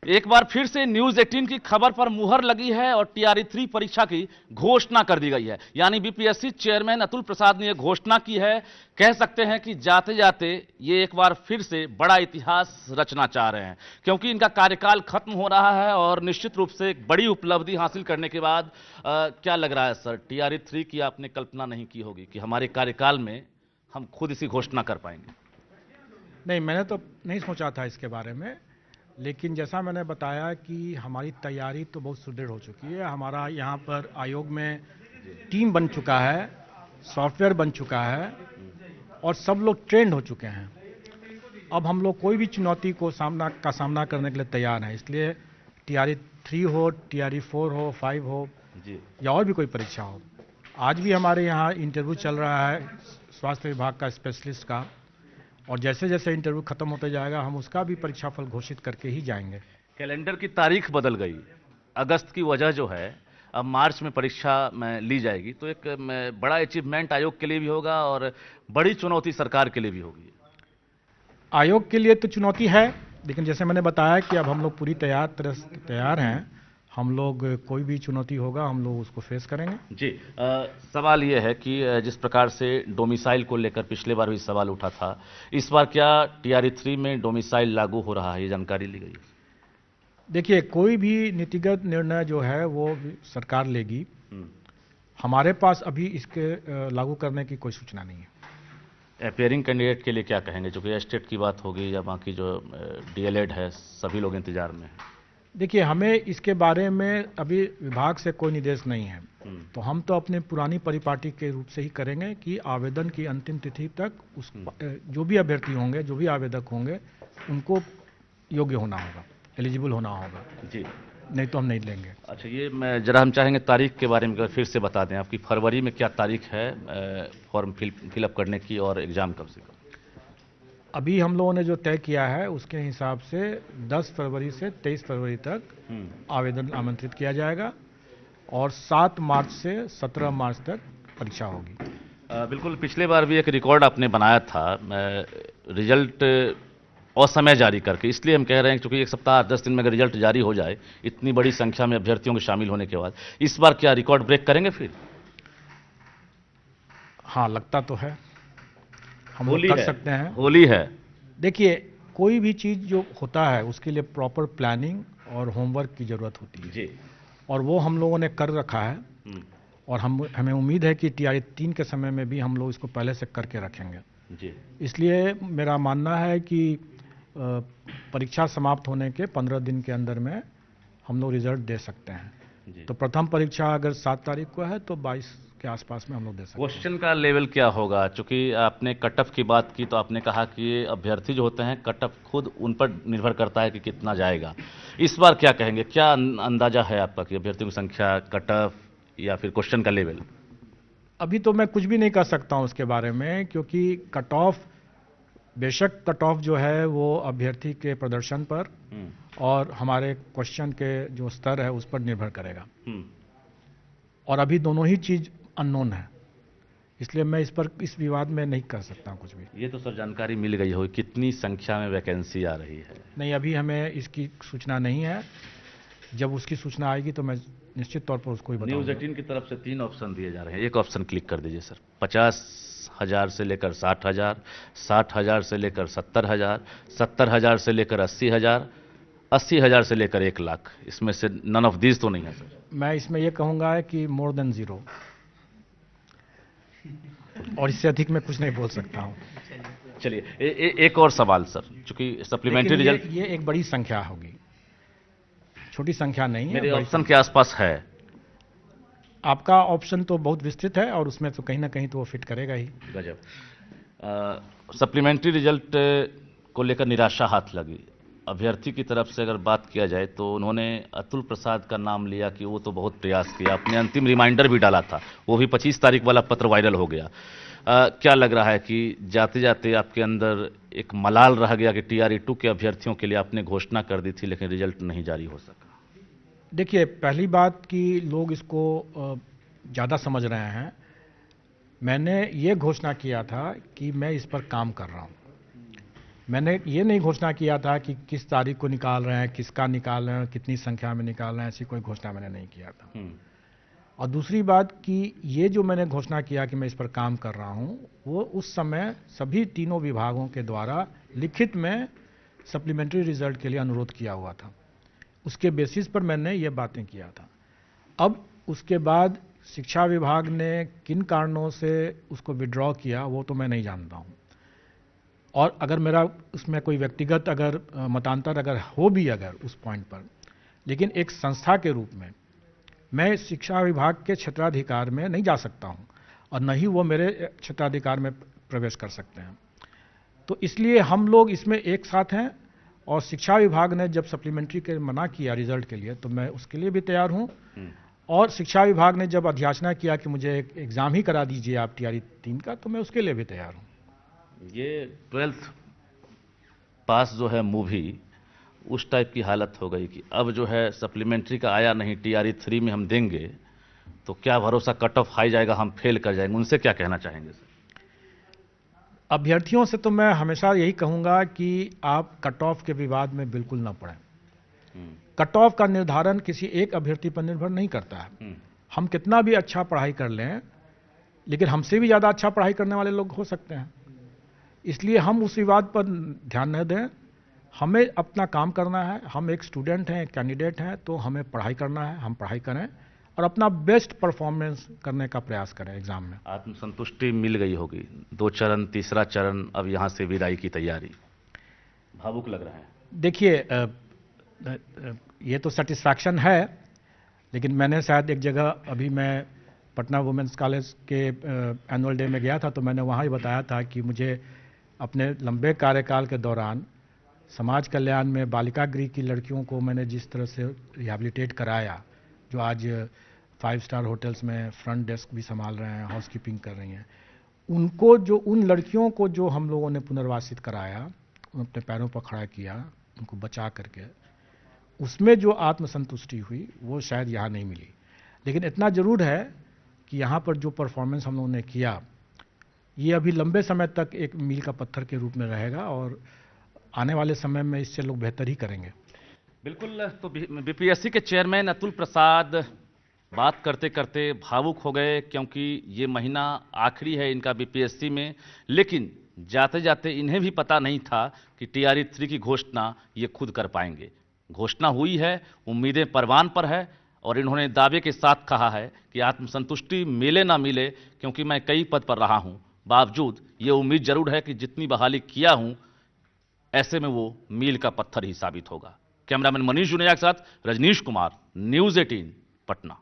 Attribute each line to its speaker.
Speaker 1: एक बार फिर से न्यूज 18 की खबर पर मुहर लगी है और टीआरई 3 परीक्षा की घोषणा कर दी गई है। यानी बीपीएससी चेयरमैन अतुल प्रसाद ने यह घोषणा की है। कह सकते हैं कि जाते जाते ये एक बार फिर से बड़ा इतिहास रचना चाह रहे हैं, क्योंकि इनका कार्यकाल खत्म हो रहा है और निश्चित रूप से एक बड़ी उपलब्धि हासिल करने के बाद क्या लग रहा है सर, टीआरई 3 की आपने कल्पना नहीं की होगी कि हमारे कार्यकाल में हम खुद इसी घोषणा कर पाएंगे।
Speaker 2: नहीं, मैंने तो नहीं सोचा था इसके बारे में, लेकिन जैसा मैंने बताया कि हमारी तैयारी तो बहुत सुदृढ़ हो चुकी है। हमारा यहाँ पर आयोग में टीम बन चुका है, सॉफ्टवेयर बन चुका है और सब लोग ट्रेंड हो चुके हैं। अब हम लोग कोई भी चुनौती को सामना करने के लिए तैयार हैं। इसलिए टीआरई 3 हो, टीआरई 4 हो, 5 हो जी, या और भी कोई परीक्षा हो। आज भी हमारे यहाँ इंटरव्यू चल रहा है स्वास्थ्य विभाग का स्पेशलिस्ट का, और जैसे जैसे इंटरव्यू खत्म होते जाएगा हम उसका भी परीक्षाफल घोषित करके ही जाएंगे।
Speaker 1: कैलेंडर की तारीख बदल गई, अगस्त की वजह जो है अब मार्च में परीक्षा में ली जाएगी, तो एक बड़ा अचीवमेंट आयोग के लिए भी होगा और बड़ी चुनौती सरकार के लिए भी होगी।
Speaker 2: आयोग के लिए तो चुनौती है, लेकिन जैसे मैंने बताया कि अब हम लोग पूरी तैयार हैं। हम लोग कोई भी चुनौती होगा हम लोग उसको फेस करेंगे
Speaker 1: जी। सवाल ये है कि जिस प्रकार से डोमिसाइल को लेकर पिछले बार भी सवाल उठा था, इस बार क्या टीआरई 3 में डोमिसाइल लागू हो रहा है, ये जानकारी ली गई है?
Speaker 2: देखिए, कोई भी नीतिगत निर्णय जो है वो सरकार लेगी। हमारे पास अभी इसके लागू करने की कोई सूचना नहीं है।
Speaker 1: अपेयरिंग कैंडिडेट के लिए क्या कहेंगे, चूंकि स्टेट की बात होगी या बाकी जो डीएलएड है सभी लोग इंतजार में हैं?
Speaker 2: देखिए, हमें इसके बारे में अभी विभाग से कोई निर्देश नहीं है, तो हम तो अपने पुरानी परिपाटी के रूप से ही करेंगे कि आवेदन की अंतिम तिथि तक उस जो भी अभ्यर्थी होंगे, जो भी आवेदक होंगे, उनको योग्य होना होगा, एलिजिबल होना होगा जी, नहीं तो हम नहीं लेंगे।
Speaker 1: अच्छा, ये जरा हम चाहेंगे तारीख के बारे में फिर से बता दें, आपकी फरवरी में क्या तारीख है फॉर्म फिलअप करने की और एग्जाम कब से कब?
Speaker 2: अभी हम लोगों ने जो तय किया है उसके हिसाब से 10 फरवरी से 23 फरवरी तक आवेदन आमंत्रित किया जाएगा और 7 मार्च से 17 मार्च तक परीक्षा होगी।
Speaker 1: बिल्कुल, पिछले बार भी एक रिकॉर्ड आपने बनाया था रिजल्ट असमय जारी करके, इसलिए हम कह रहे हैं क्योंकि एक सप्ताह 10 दिन में अगर रिजल्ट जारी हो जाए इतनी बड़ी संख्या में अभ्यर्थियों के शामिल होने के बाद, इस बार क्या रिकॉर्ड ब्रेक करेंगे फिर?
Speaker 2: हाँ, लगता तो है हम लोग कर सकते हैं।
Speaker 1: होली है।
Speaker 2: देखिए, कोई भी चीज़ जो होता है उसके लिए प्रॉपर प्लानिंग और होमवर्क की ज़रूरत होती है जी, और वो हम लोगों ने कर रखा है और हमें उम्मीद है कि टीआरई 3 के समय में भी हम लोग इसको पहले से करके रखेंगे जी। इसलिए मेरा मानना है कि परीक्षा समाप्त होने के 15 दिन के अंदर में हम लोग रिजल्ट दे सकते हैं। तो प्रथम परीक्षा अगर 7 तारीख को है तो 22 के आसपास में हम लोग दे सकते हैं।
Speaker 1: क्वेश्चन का लेवल क्या होगा? चूंकि आपने कट ऑफ की बात की तो आपने कहा कि अभ्यर्थी जो होते हैं कट ऑफ खुद उन पर निर्भर करता है कि कितना जाएगा। इस बार क्या कहेंगे, क्या अंदाजा है आपका कि अभ्यर्थियों की संख्या, कट ऑफ या फिर क्वेश्चन का लेवल?
Speaker 2: अभी तो मैं कुछ भी नहीं कर सकता हूं उसके बारे में, क्योंकि कट ऑफ, बेशक कट ऑफ जो है वो अभ्यर्थी के प्रदर्शन पर और हमारे क्वेश्चन के जो स्तर है उस पर निर्भर करेगा, और अभी दोनों ही चीज अननोन है, इसलिए मैं इस विवाद में नहीं कर सकता कुछ भी।
Speaker 1: ये तो सर जानकारी मिल गई होगी कितनी संख्या में वैकेंसी आ रही है?
Speaker 2: नहीं, अभी हमें इसकी सूचना नहीं है। जब उसकी सूचना आएगी तो मैं निश्चित तौर पर उसको ही बताऊंगा।
Speaker 1: न्यूज 18 की तरफ से 3 ऑप्शन दिए जा रहे हैं, एक ऑप्शन क्लिक कर दीजिए सर। 50,000 से लेकर 60,000, 60,000 से लेकर 70,000, 70,000 से लेकर 80,000, 80,000 से लेकर 1 लाख। इसमें से नन ऑफ दीज तो नहीं है सर?
Speaker 2: मैं इसमें यह कहूंगा कि मोर देन 0, और इससे अधिक मैं कुछ नहीं बोल सकता हूं।
Speaker 1: चलिए एक और सवाल सर, चूंकि सप्लीमेंट्री रिजल्ट,
Speaker 2: ये एक बड़ी संख्या होगी, छोटी संख्या नहीं है।
Speaker 1: मेरे ऑप्शन के आसपास है।
Speaker 2: आपका ऑप्शन तो बहुत विस्तृत है और उसमें तो कहीं ना कहीं तो वो फिट करेगा ही।
Speaker 1: गजब। सप्लीमेंट्री रिजल्ट को लेकर निराशा हाथ लगी अभ्यर्थी की तरफ से। अगर बात किया जाए तो उन्होंने अतुल प्रसाद का नाम लिया कि वो तो बहुत प्रयास किया, अपने अंतिम रिमाइंडर भी डाला था, वो भी 25 तारीख वाला पत्र वायरल हो गया। क्या लग रहा है कि जाते जाते आपके अंदर एक मलाल रह गया कि टीआरई 2 के अभ्यर्थियों के लिए आपने घोषणा कर दी थी लेकिन रिजल्ट नहीं जारी हो सका?
Speaker 2: देखिए, पहली बात कि लोग इसको ज़्यादा समझ रहे हैं। मैंने ये घोषणा किया था कि मैं इस पर काम कर रहा हूँ, मैंने ये नहीं घोषणा किया था कि किस तारीख को निकाल रहे हैं, किसका निकाल रहे हैं, कितनी संख्या में निकाल रहे हैं, ऐसी कोई घोषणा मैंने नहीं किया था। और दूसरी बात कि ये जो मैंने घोषणा किया कि मैं इस पर काम कर रहा हूँ, वो उस समय सभी तीनों विभागों के द्वारा लिखित में सप्लीमेंट्री रिजल्ट के लिए अनुरोध किया हुआ था। उसके बेसिस पर मैंने ये बातें किया था। अब उसके बाद शिक्षा विभाग ने किन कारणों से उसको विड्रॉ किया वो तो मैं नहीं जानता हूँ, और अगर मेरा उसमें कोई व्यक्तिगत अगर मतांतर अगर हो भी अगर उस पॉइंट पर, लेकिन एक संस्था के रूप में मैं शिक्षा विभाग के क्षेत्राधिकार में नहीं जा सकता हूं और न ही वो मेरे क्षेत्राधिकार में प्रवेश कर सकते हैं। तो इसलिए हम लोग इसमें एक साथ हैं, और शिक्षा विभाग ने जब सप्लीमेंट्री के मना किया रिजल्ट के लिए तो मैं उसके लिए भी तैयार हूं, और शिक्षा विभाग ने जब अध्याचना किया कि मुझे एक एग्ज़ाम ही करा दीजिए आप टीआरई 3 का, तो मैं उसके लिए भी तैयार हूं।
Speaker 1: ये 12th पास जो है मूवी उस टाइप की हालत हो गई कि अब जो है सप्लीमेंट्री का आया नहीं, टीआरई 3 में हम देंगे तो क्या भरोसा कट ऑफ हाई जाएगा, हम फेल कर जाएंगे। उनसे क्या कहना चाहेंगे सर?
Speaker 2: अभ्यर्थियों से तो मैं हमेशा यही कहूंगा कि आप कट ऑफ के विवाद में बिल्कुल ना पड़ें। कट ऑफ का निर्धारण किसी एक अभ्यर्थी पर निर्भर नहीं करता है। हम कितना भी अच्छा पढ़ाई कर लें, लेकिन हमसे भी ज़्यादा अच्छा पढ़ाई करने वाले लोग हो सकते हैं। इसलिए हम उस विवाद पर ध्यान न दें, हमें अपना काम करना है। हम एक स्टूडेंट हैं, एक कैंडिडेट हैं, तो हमें पढ़ाई करना है, हम पढ़ाई करें और अपना बेस्ट परफॉर्मेंस करने का प्रयास करें एग्जाम में।
Speaker 1: आत्मसंतुष्टि मिल गई होगी, 2 चरण, तीसरा चरण, अब यहाँ से विदाई की तैयारी, भावुक लग रहा है।
Speaker 2: देखिए, ये तो सेटिस्फैक्शन है, लेकिन मैंने शायद एक जगह, अभी मैं पटना वुमेंस कॉलेज के एनुअल डे में गया था, तो मैंने वहाँ ही बताया था कि मुझे अपने लंबे कार्यकाल के दौरान समाज कल्याण में बालिका गृह की लड़कियों को मैंने जिस तरह से रिहैबिलिटेट कराया, जो आज 5 स्टार होटल्स में फ्रंट डेस्क भी संभाल रहे हैं, हाउसकीपिंग कर रही हैं, उनको जो उन लड़कियों को जो हम लोगों ने पुनर्वासित कराया, अपने पैरों पर खड़ा किया, उनको बचा करके, उसमें जो आत्मसंतुष्टि हुई वो शायद यहाँ नहीं मिली। लेकिन इतना ज़रूर है कि यहाँ पर जो परफॉर्मेंस हम लोगों ने किया, ये अभी लंबे समय तक एक मील का पत्थर के रूप में रहेगा, और आने वाले समय में इससे लोग बेहतर ही करेंगे।
Speaker 1: बिल्कुल। तो बीपीएससी के चेयरमैन अतुल प्रसाद बात करते करते भावुक हो गए, क्योंकि ये महीना आखिरी है इनका बीपीएससी में, लेकिन जाते जाते इन्हें भी पता नहीं था कि टीआरई 3 की घोषणा ये खुद कर पाएंगे। घोषणा हुई है, उम्मीदें परवान पर है, और इन्होंने दावे के साथ कहा है कि आत्मसंतुष्टि मिले ना मिले, क्योंकि मैं कई पद पर रहा हूं, बावजूद ये उम्मीद जरूर है कि जितनी बहाली किया हूं, ऐसे में वो मील का पत्थर ही साबित होगा। कैमरामैन मनीष जुनेजा के साथ रजनीश कुमार, न्यूज़ 18 पटना।